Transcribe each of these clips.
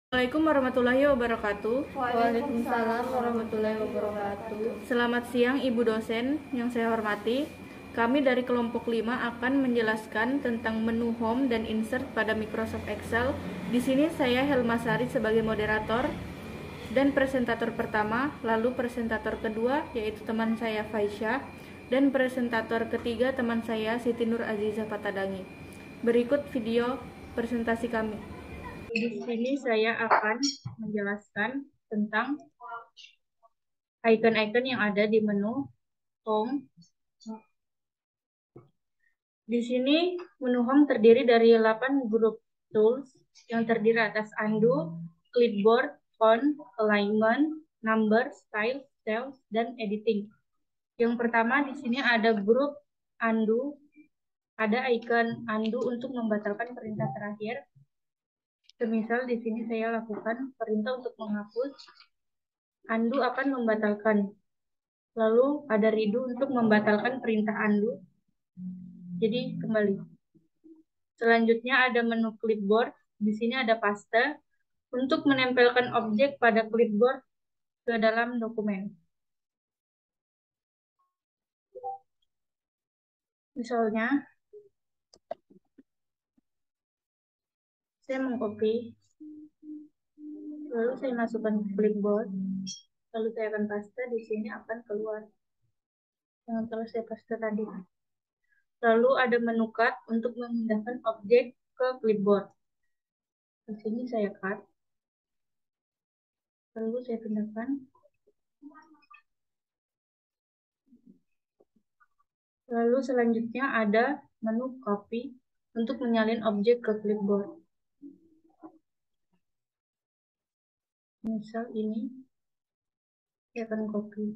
Assalamualaikum warahmatullahi wabarakatuh. Waalaikumsalam warahmatullahi wabarakatuh. Selamat siang Ibu dosen yang saya hormati. Kami dari kelompok 5 akan menjelaskan tentang menu home dan insert pada Microsoft Excel. Di sini saya Helma Sari sebagai moderator dan presentator pertama, lalu presentator kedua yaitu teman saya Faisyah, dan presentator ketiga teman saya Siti Nur Aziza Patadangi. Berikut video presentasi kami. Di sini saya akan menjelaskan tentang icon-icon yang ada di menu Home. Di sini menu Home terdiri dari 8 grup tools yang terdiri atas Undo, Clipboard, Font, Alignment, Number, Style, Cells, dan Editing. Yang pertama di sini ada grup Undo. Ada icon Undo untuk membatalkan perintah terakhir. Semisal di sini saya lakukan perintah untuk menghapus, Undo akan membatalkan. Lalu ada redo untuk membatalkan perintah undo. Jadi kembali. Selanjutnya ada menu clipboard. Di sini ada paste untuk menempelkan objek pada clipboard ke dalam dokumen. Misalnya, saya mengcopy, lalu saya masukkan ke clipboard, lalu saya akan paste. Di sini akan keluar yang telah saya paste tadi. Lalu ada menu cut untuk memindahkan objek ke clipboard. Di sini saya cut, lalu saya pindahkan. Lalu selanjutnya ada menu copy untuk menyalin objek ke clipboard. Misal ini, saya akan copy.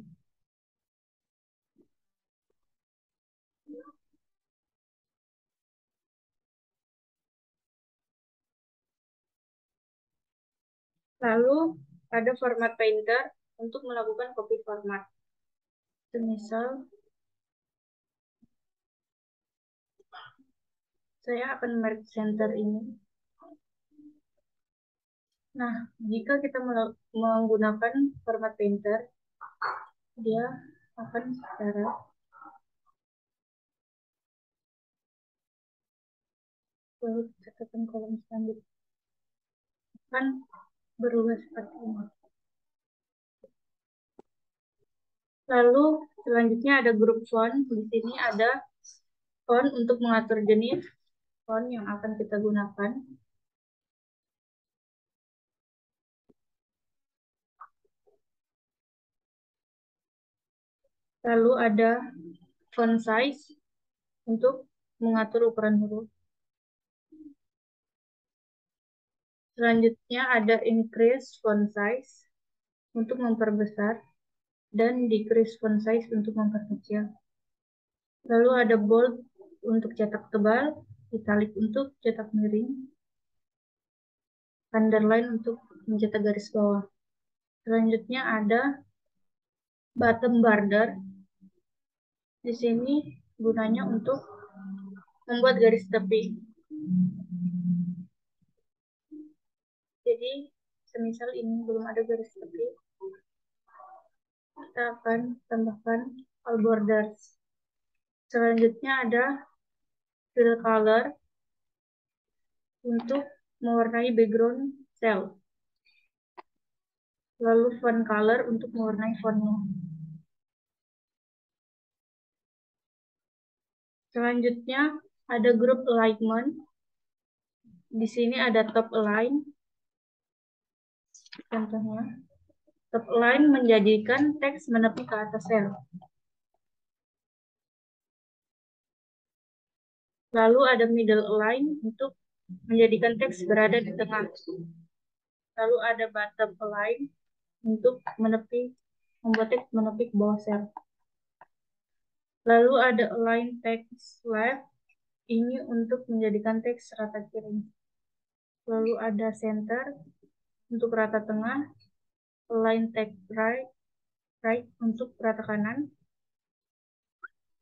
Lalu ada format painter untuk melakukan copy format. Misal, saya akan merge center ini. Nah, jika kita menggunakan format painter, dia akan secara lalu catatan kolom selanjutnya akan berubah seperti ini. Lalu selanjutnya ada grup font. Di sini ada font untuk mengatur jenis font yang akan kita gunakan. Lalu ada font size untuk mengatur ukuran huruf. Selanjutnya ada increase font size untuk memperbesar dan decrease font size untuk memperkecil. Lalu ada bold untuk cetak tebal, italic untuk cetak miring, underline untuk mencetak garis bawah. Selanjutnya ada bottom border. Di sini gunanya untuk membuat garis tepi. Jadi, semisal ini belum ada garis tepi, kita akan tambahkan all borders. Selanjutnya ada fill color untuk mewarnai background cell. Lalu font color untuk mewarnai fontnya. Selanjutnya ada group alignment. Di sini ada top align. Contohnya, top align menjadikan teks menepi ke atas sel. Lalu ada middle align untuk menjadikan teks berada di tengah. Lalu ada bottom align untuk membuat teks menepi ke bawah sel. Lalu ada align text left, ini untuk menjadikan teks rata kiri. Lalu ada center untuk rata tengah, align text right untuk rata kanan.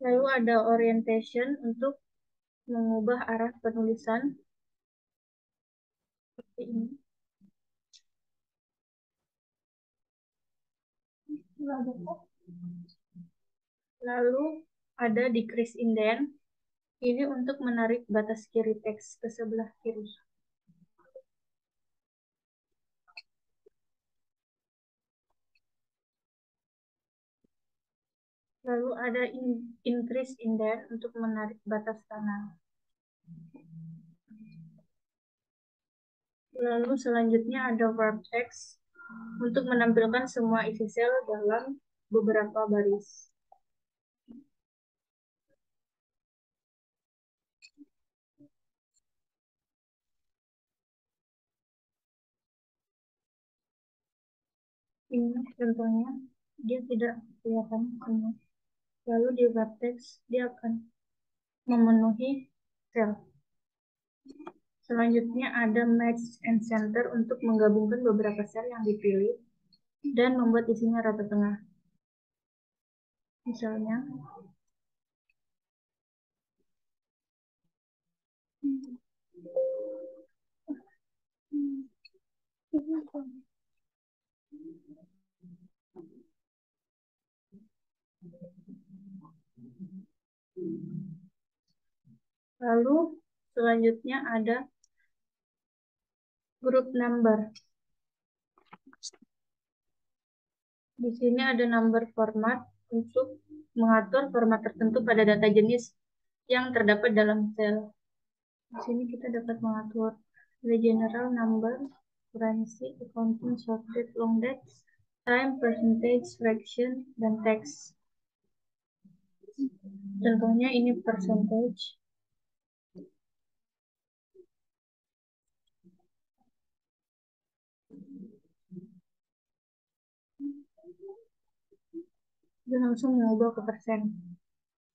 Lalu ada orientation untuk mengubah arah penulisan seperti ini. Lalu ada decrease indent. Ini untuk menarik batas kiri teks ke sebelah kiri. Lalu ada increase indent untuk menarik batas kanan. Lalu selanjutnya ada wrap text untuk menampilkan semua isi sel dalam beberapa baris. Ini contohnya, dia tidak kelihatan semua. Lalu di wrap text dia akan memenuhi sel. Selanjutnya ada match and center untuk menggabungkan beberapa sel yang dipilih dan membuat isinya rata tengah. Misalnya, lalu selanjutnya ada group number. Di sini ada number format untuk mengatur format tertentu pada data jenis yang terdapat dalam sel. Di sini kita dapat mengatur the general number, currency, accounting, sorted, long dates, time, percentage, fraction, dan text. Contohnya ini percentage. Dia langsung mengubah ke persen.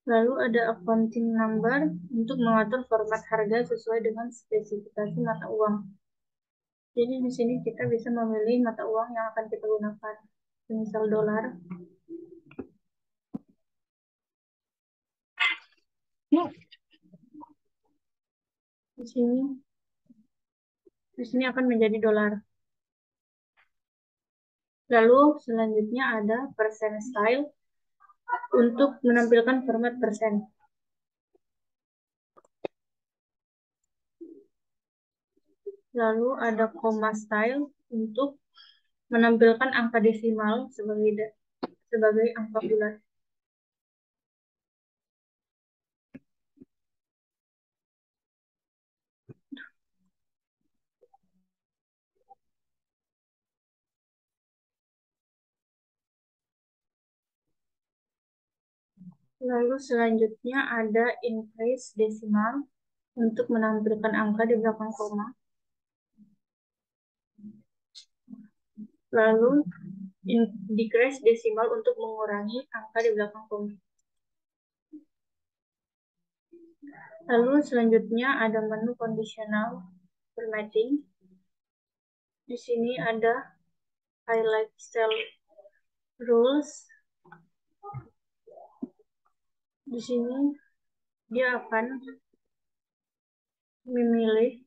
Lalu ada accounting number untuk mengatur format harga sesuai dengan spesifikasi mata uang. Jadi di sini kita bisa memilih mata uang yang akan kita gunakan. Misal dolar. Di sini akan menjadi dolar. Lalu selanjutnya ada percent style untuk menampilkan format persen. Lalu ada comma style untuk menampilkan angka desimal sebagai angka bulat. Lalu selanjutnya ada increase desimal untuk menampilkan angka di belakang koma. Lalu decrease desimal untuk mengurangi angka di belakang koma. Lalu selanjutnya ada menu conditional formatting. Di sini ada highlight cell rules. Di sini dia akan memilih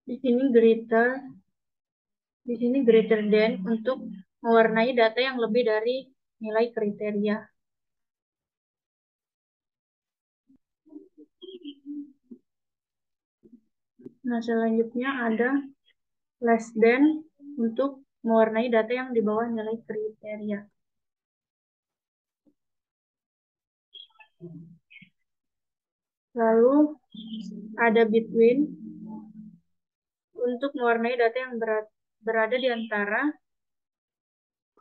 di sini greater than untuk mewarnai data yang lebih dari nilai kriteria. Nah, selanjutnya ada less than untuk mewarnai data yang di bawah nilai kriteria. Lalu ada between untuk mewarnai data yang berada di antara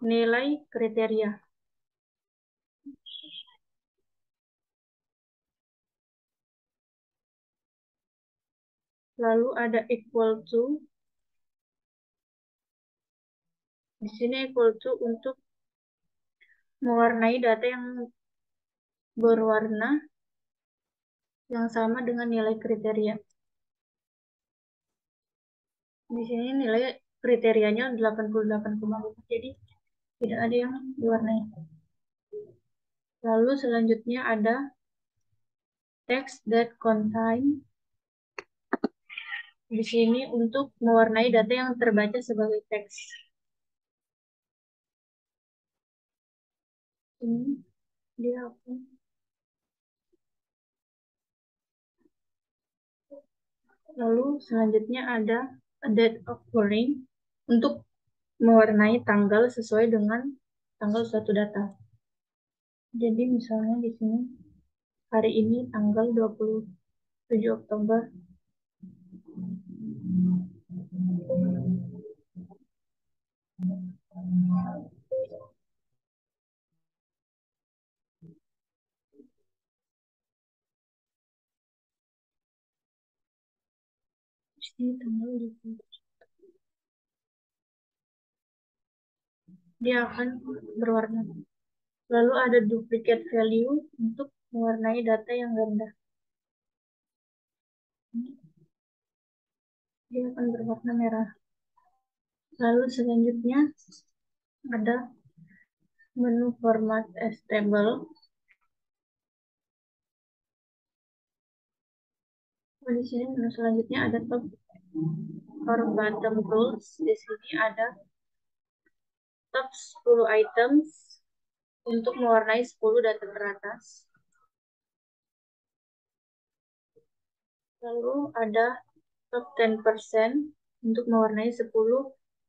nilai kriteria. Lalu ada equal to. Di sini equal to untuk mewarnai data yang berwarna yang sama dengan nilai kriteria. Di sini nilai kriterianya 88,5, jadi tidak ada yang diwarnai. Lalu selanjutnya ada text that contain. Di sini untuk mewarnai data yang terbaca sebagai teks. Ini dia apa? Lalu selanjutnya ada a date occurring untuk mewarnai tanggal sesuai dengan tanggal suatu data. Jadi misalnya di sini hari ini tanggal 27 Oktober. Di sini tanggal 27. Dia akan berwarna. Lalu ada duplicate value untuk mewarnai data yang rendah. Dia akan berwarna merah. Lalu selanjutnya ada menu format as table. Di sini menu selanjutnya ada top or bottom rules. Di sini ada top 10 items untuk mewarnai 10 data teratas. Lalu ada top 10% untuk mewarnai 10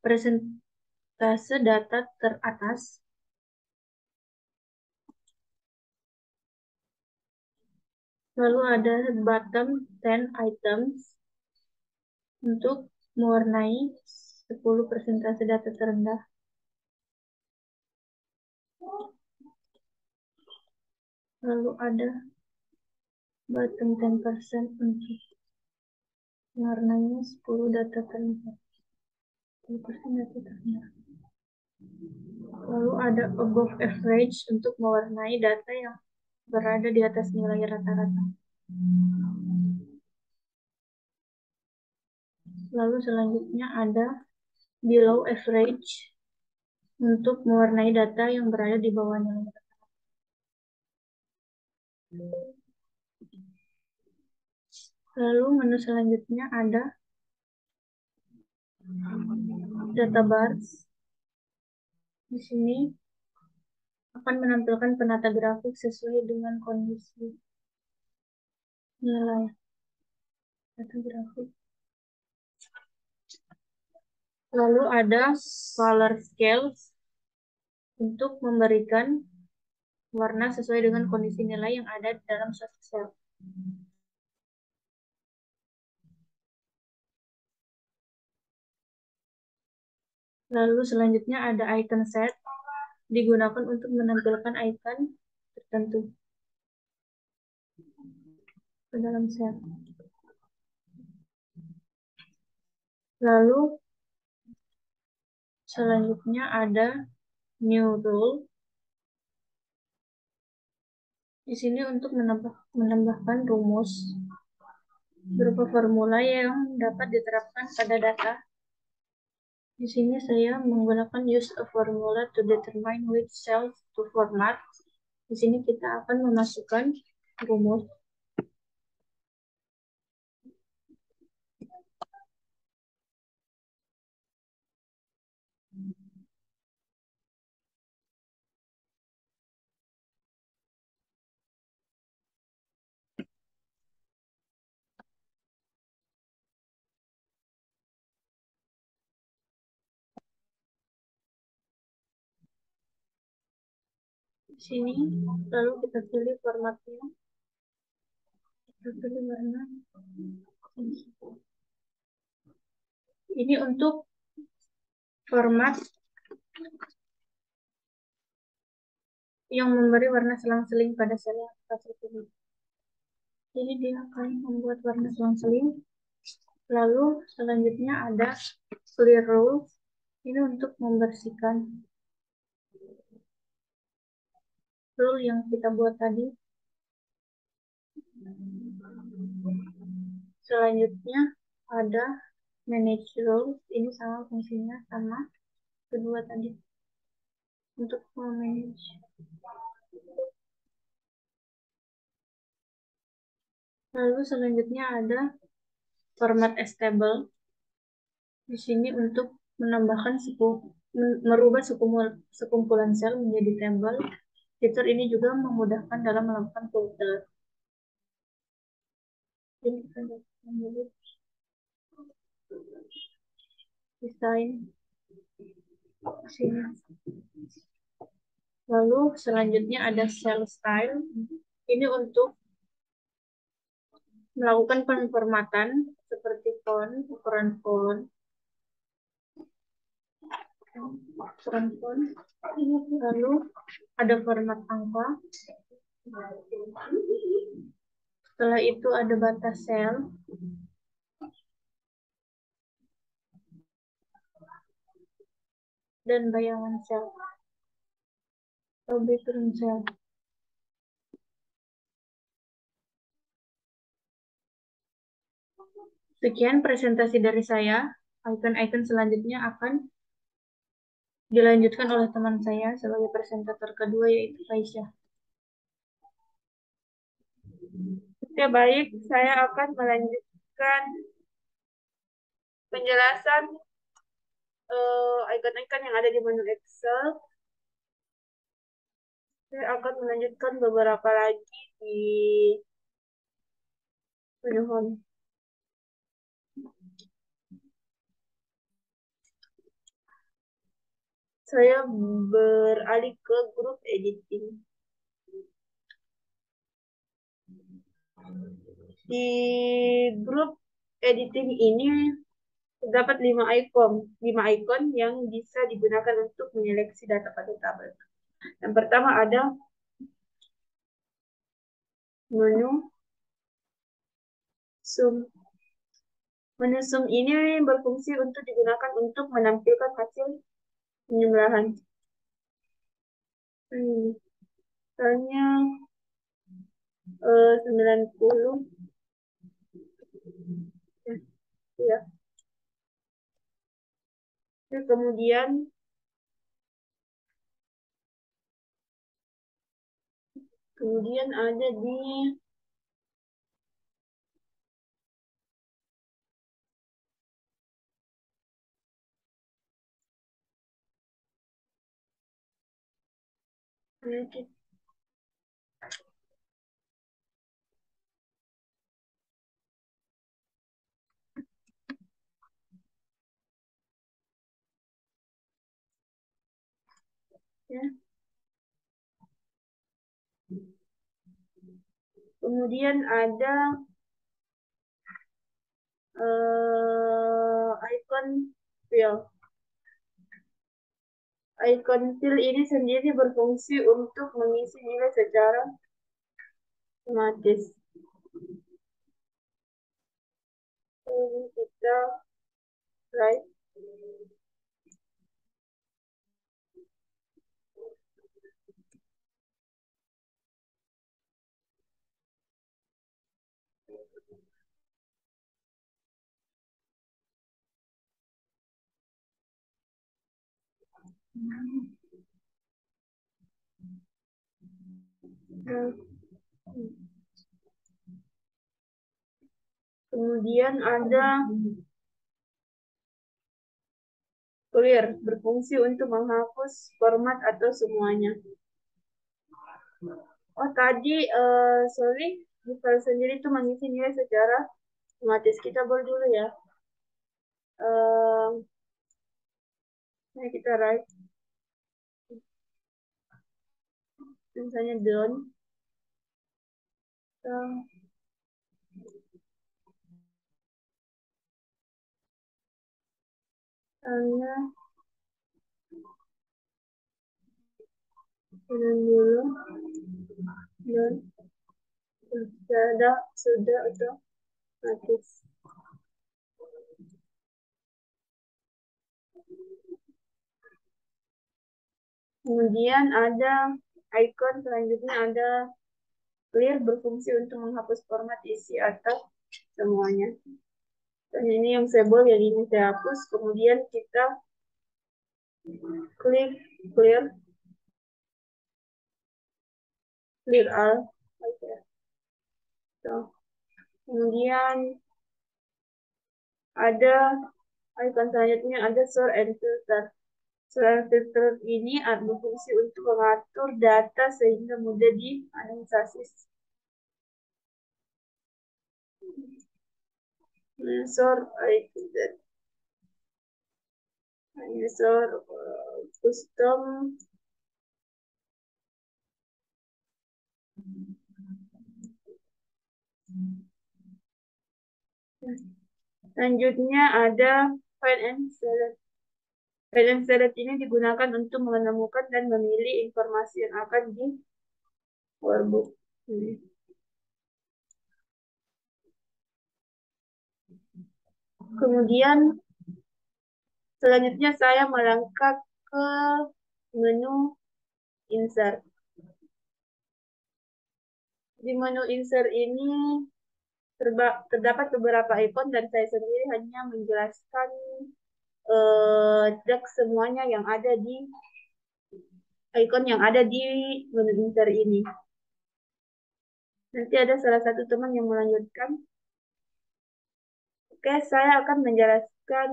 persentase data teratas. Lalu ada bottom 10 items untuk mewarnai 10 persentase data terendah. Lalu ada bottom 10% untuk mewarnai 10 data terendah. 10% data terendah. Lalu ada above average untuk mewarnai data yang berada di atas nilai rata-rata. Lalu selanjutnya ada below average untuk mewarnai data yang berada di bawah nilai rata-rata. Lalu menu selanjutnya ada data bars. Di sini akan menampilkan penata grafik sesuai dengan kondisi nilai data grafik. Lalu ada color scales untuk memberikan warna sesuai dengan kondisi nilai yang ada dalam suatu sel. Lalu selanjutnya ada icon set, digunakan untuk menampilkan icon tertentu ke dalam sel. Lalu selanjutnya ada new rule. Di sini untuk menambahkan rumus berupa formula yang dapat diterapkan pada data. Di sini saya menggunakan use a formula to determine which cells to format. Di sini kita akan memasukkan rumus. Di sini lalu kita pilih formatnya. Kita pilih warna. Ini untuk format yang memberi warna selang-seling pada sel yang kita pilih. Jadi dia akan membuat warna selang-seling. Lalu selanjutnya ada clear rules. Ini untuk membersihkan rule yang kita buat tadi. Selanjutnya ada manage rules. Ini sama fungsinya sama kedua tadi. Untuk memanage Lalu selanjutnya ada format stable. Di sini untuk menambahkan merubah sekumpulan sel menjadi tabel. Fitur ini juga memudahkan dalam melakukan filter. Jadi kita dapat desain sini. Lalu selanjutnya ada cell style. Ini untuk melakukan penformatan seperti font, ukuran font, lalu ada format angka. Setelah itu ada batas sel, dan bayangan sel atau background sel. Sekian presentasi dari saya. Icon-icon selanjutnya akan dilanjutkan oleh teman saya sebagai presentator kedua, yaitu Faisyah. Ya, baik, saya akan melanjutkan penjelasan icon-icon yang ada di menu Excel. Saya akan melanjutkan beberapa lagi di menu Home. Saya beralih ke grup editing. Di grup editing ini terdapat 5 icon yang bisa digunakan untuk menyeleksi data pada tabel. Yang pertama ada menu zoom. Menu zoom ini berfungsi untuk digunakan untuk menampilkan hasil penjumlahan. Misalnya 90 ya. Kemudian ada di ya. Kemudian ada icon fill. Icon fill ini sendiri berfungsi untuk mengisi nilai secara otomatis. Ini kita right. Kemudian ada clear, berfungsi untuk menghapus format atau semuanya. Oh, tadi, sorry, di file sendiri itu mengisi nilai secara otomatis. Kita boleh dulu ya. Nah, kita write. Misalnya done. Misalnya dulu. Done. Sudah otomatis. Kemudian ada icon selanjutnya ada clear, berfungsi untuk menghapus format isi atas semuanya. Dan ini yang saya boleh, yang ini saya hapus. Kemudian kita klik clear all. Okay. So, Kemudian ada icon selanjutnya ada sort and filter. Sort and filter ini berfungsi untuk mengatur data sehingga mudah dianalisis. Sort filter. Sort custom Selanjutnya ada find and select. Find and select ini digunakan untuk menemukan dan memilih informasi yang akan di workbook. Kemudian selanjutnya saya melangkah ke menu insert. Di menu insert ini terdapat beberapa ikon dan saya sendiri hanya menjelaskan teks semuanya yang ada di ikon yang ada di menu insert ini. Nanti ada salah satu teman yang melanjutkan. Oke, saya akan menjelaskan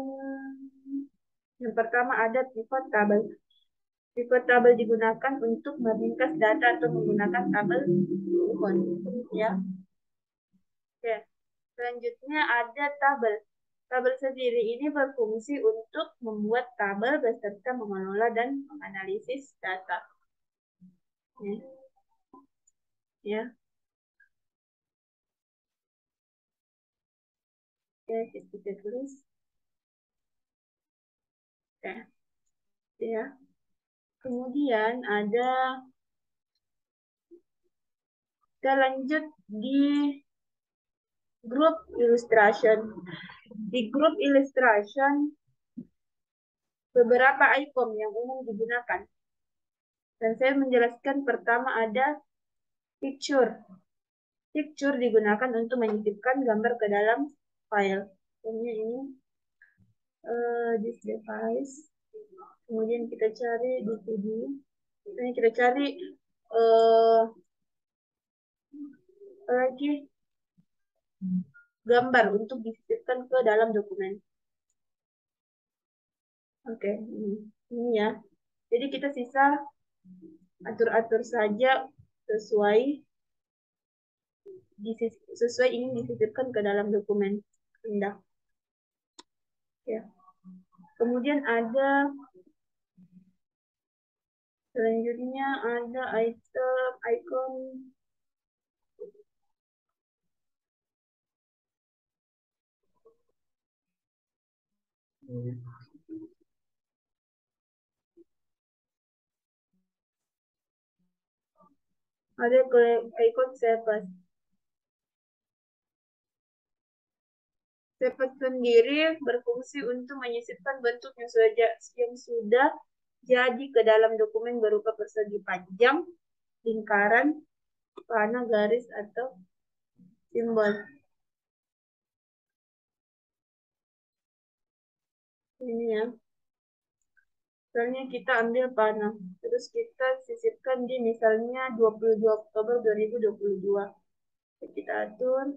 yang pertama ada pivot table. Pivot table digunakan untuk meringkas data atau menggunakan tabel bukan, ya. Oke. Selanjutnya ada tabel. Tabel sendiri ini berfungsi untuk membuat tabel beserta mengelola dan menganalisis data. Ya. Oke, kita tulis. Oke. Ya. Kemudian kita lanjut di group illustration. Di group illustration beberapa icon yang umum digunakan. Dan saya menjelaskan pertama ada picture. Picture digunakan untuk menyisipkan gambar ke dalam file. Contohnya ini this device. Kemudian kita cari DVD. Ini kita cari lagi gambar untuk disisipkan ke dalam dokumen. Oke, ini ya. Jadi kita sisa atur-atur saja sesuai ini disisipkan ke dalam dokumen indah. Ya. Kemudian ada selanjutnya ada item icon ada icon Sepet. Sepet sendiri berfungsi untuk menyisipkan bentuk yang sudah jadi ke dalam dokumen berupa persegi panjang, lingkaran, panah, garis, atau simbol. Ini ya. Misalnya kita ambil panah, terus kita sisipkan di misalnya 22 Oktober 2022. Kita atur.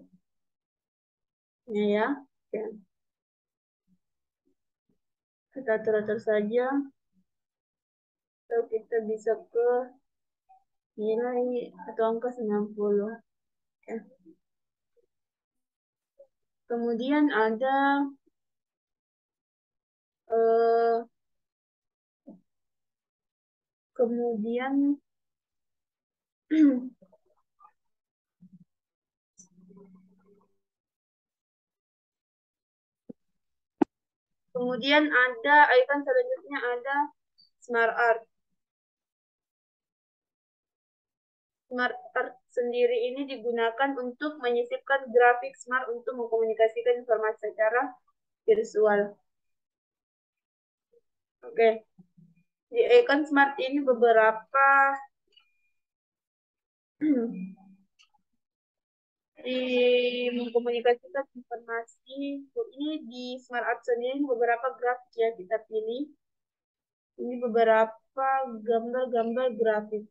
Ini ya. Oke. Kita atur-atur saja. Lalu kita bisa ke nilai atau angka 90. Oke. Kemudian ada kemudian kemudian ada icon selanjutnya ada Smart Art. Smart Art sendiri ini digunakan untuk menyisipkan grafik smart untuk mengkomunikasikan informasi secara visual. Oke. Di icon smart ini beberapa di mengkomunikasikan informasi. Ini di Smart Art sendiri beberapa grafik ya kita pilih. Ini beberapa gambar-gambar grafik.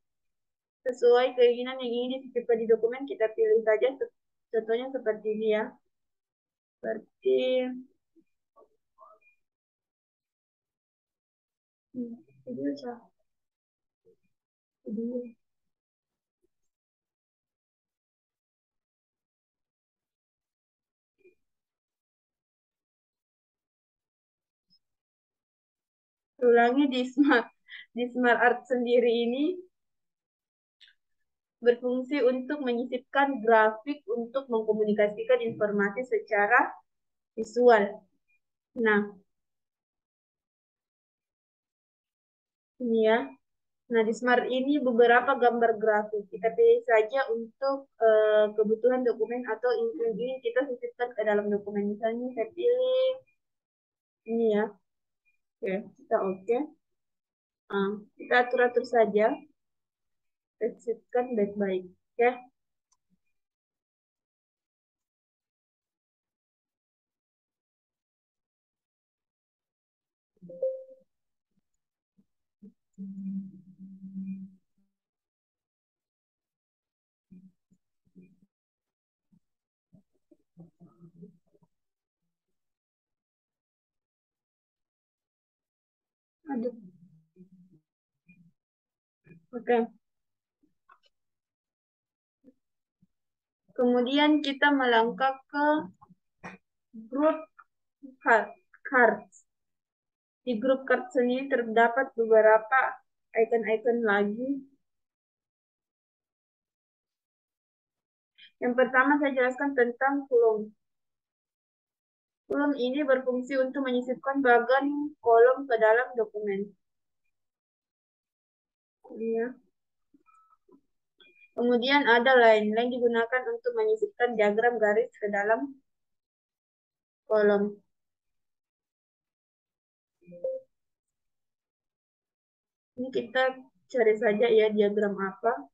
Sesuai keinginan yang ingin disisipkan di dokumen, kita pilih saja Contohnya seperti ini ya. Seperti video cah. Video. Ulangi di Smart Art sendiri ini berfungsi untuk menyisipkan grafik untuk mengkomunikasikan informasi secara visual. Nah, ini ya. Nah, di Smart ini beberapa gambar grafik. Kita pilih saja untuk kebutuhan dokumen atau ingin kita sisipkan ke dalam dokumen. Misalnya saya pilih ini ya. Oke, kita oke. Nah, kita atur-atur saja. Kita sisipkan baik-baik. Oke. Aduh. Oke. Kemudian kita melangkah ke grup cards. Di grup cards ini terdapat beberapa icon-icon lagi. Yang pertama saya jelaskan tentang kolom. Kolom ini berfungsi untuk menyisipkan bagian kolom ke dalam dokumen. Ini ya. Kemudian ada line. Line digunakan untuk menyisipkan diagram garis ke dalam kolom. Ini kita cari saja ya diagram apa.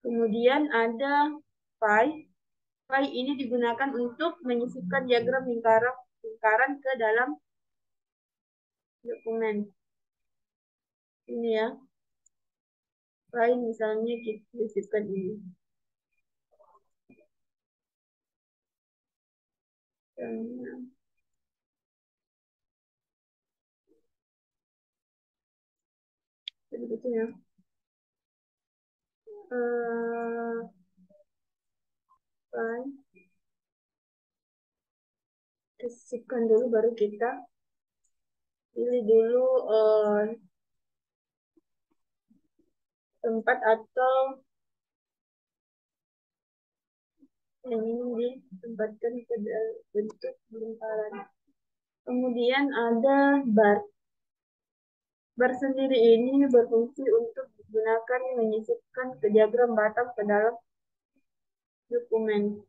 Kemudian ada pie. Pie ini digunakan untuk menyisipkan diagram lingkaran ke dalam dokumen. Ini ya. Pie misalnya kita sisipkan ini. Begitu ya. Kita sisipkan dulu baru kita pilih dulu tempat atau yang ini ditempatkan ke bentuk lingkaran. Kemudian ada bar. Bar sendiri ini berfungsi untuk digunakan menyisipkan ke diagram batang ke dalam dokumen.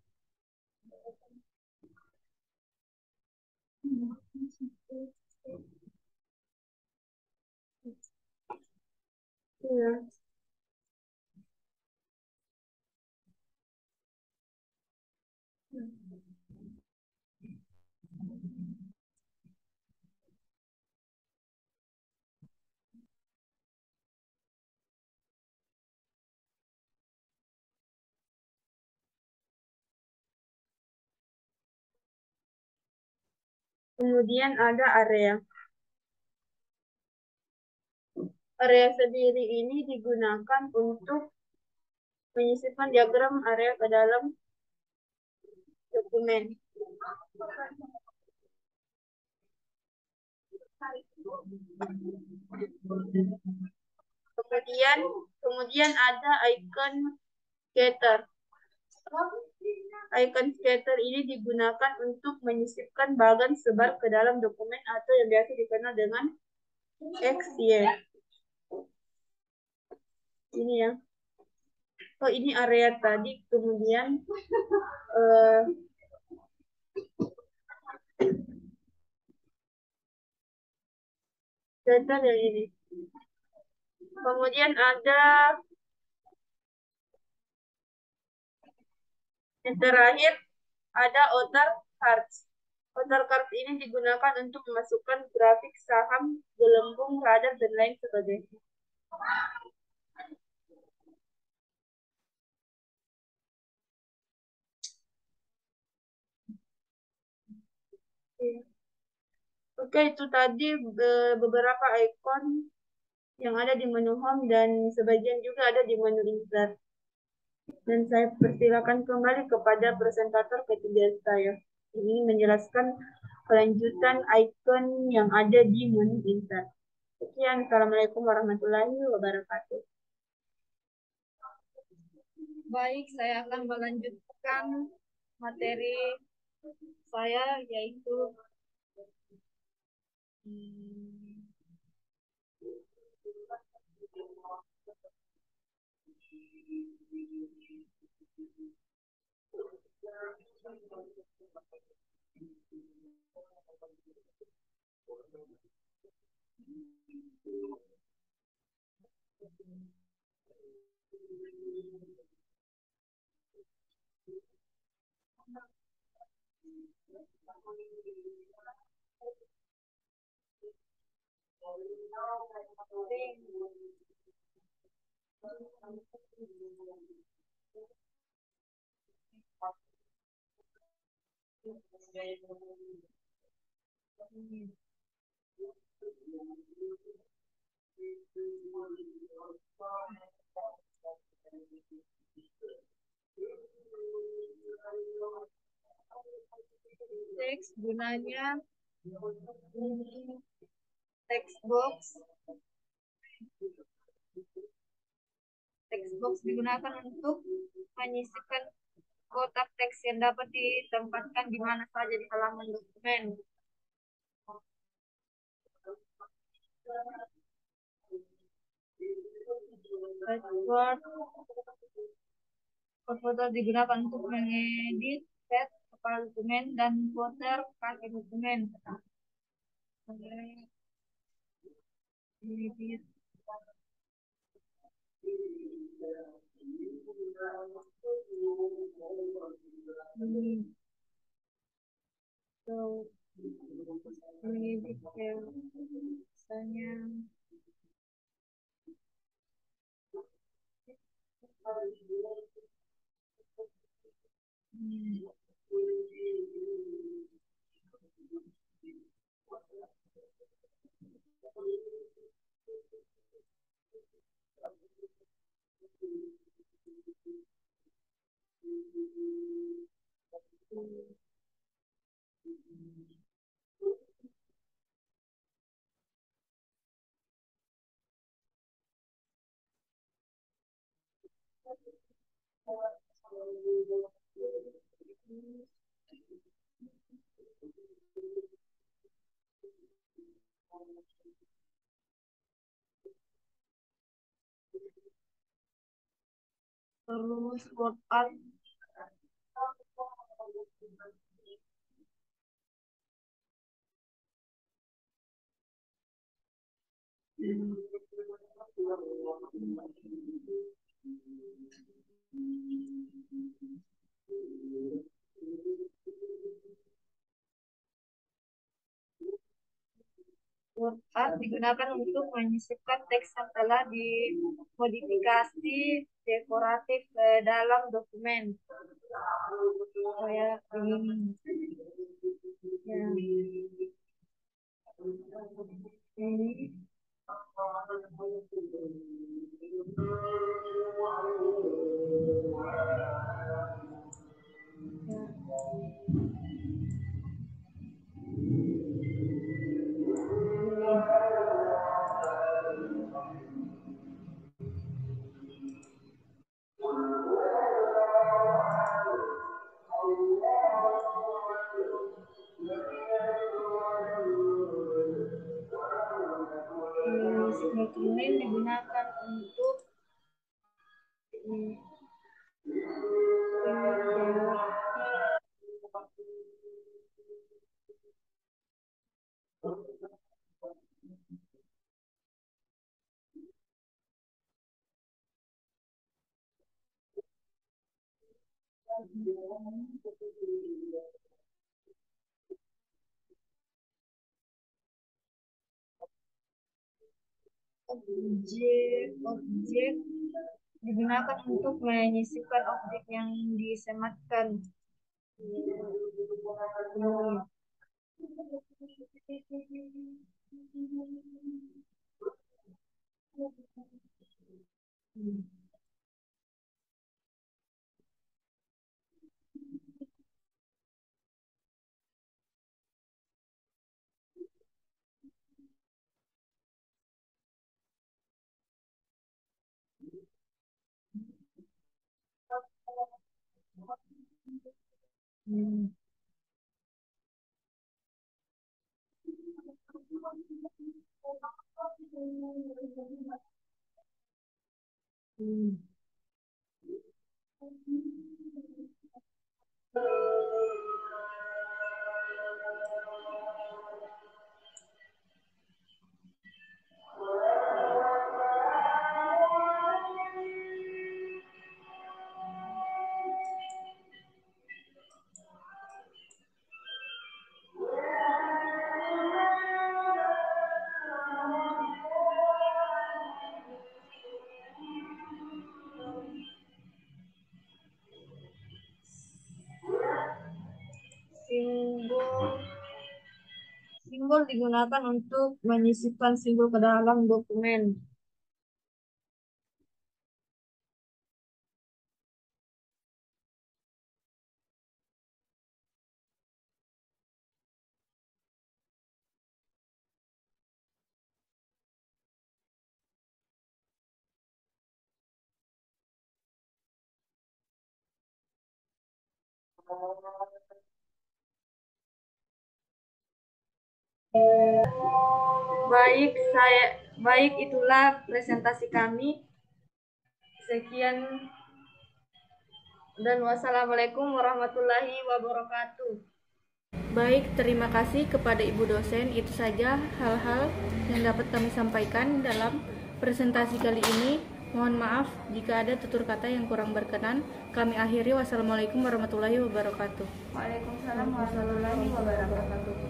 Ya. Kemudian ada area. Area sendiri ini digunakan untuk menyisipkan diagram area ke dalam dokumen. Kemudian ada icon scatter. Icon scatter ini digunakan untuk menyisipkan bagan sebar ke dalam dokumen atau yang biasa dikenal dengan XY. Ini ya. Oh, ini area tadi. Kemudian scatter yang ini. Kemudian ada yang terakhir ada outer cards. Outer cards ini digunakan untuk memasukkan grafik saham, gelembung, radar, dan lain sebagainya. Oke, itu tadi beberapa ikon yang ada di menu home dan sebagian juga ada di menu insert. Dan saya persilakan kembali kepada presentator ketiga saya. Ini menjelaskan kelanjutan ikon yang ada di menu insert. Sekian, Assalamualaikum warahmatullahi wabarakatuh. Baik, saya akan melanjutkan materi saya yaitu teks gunanya text box. Text box digunakan untuk menyisipkan kotak teks yang dapat ditempatkan di mana saja di halaman dokumen. Word foto digunakan untuk mengedit set kepala dokumen dan footer kaki dokumen. Edit. So, mengedit misalnya terus word art word art digunakan untuk menyisipkan teks yang telah dimodifikasi dekoratif ke dalam dokumen. Kayak ini. Ya. Ini. Dokumen digunakan untuk objek digunakan untuk menyisipkan objek yang disematkan. Hmm. Hmm. Simbol simbol digunakan untuk menyisipkan simbol ke dalam dokumen. Baik, itulah presentasi kami. Sekian dan wassalamualaikum warahmatullahi wabarakatuh. Baik, terima kasih kepada Ibu dosen. Itu saja hal-hal yang dapat kami sampaikan dalam presentasi kali ini. Mohon maaf jika ada tutur kata yang kurang berkenan. Kami akhiri. Wassalamualaikum warahmatullahi wabarakatuh. Waalaikumsalam warahmatullahi wabarakatuh.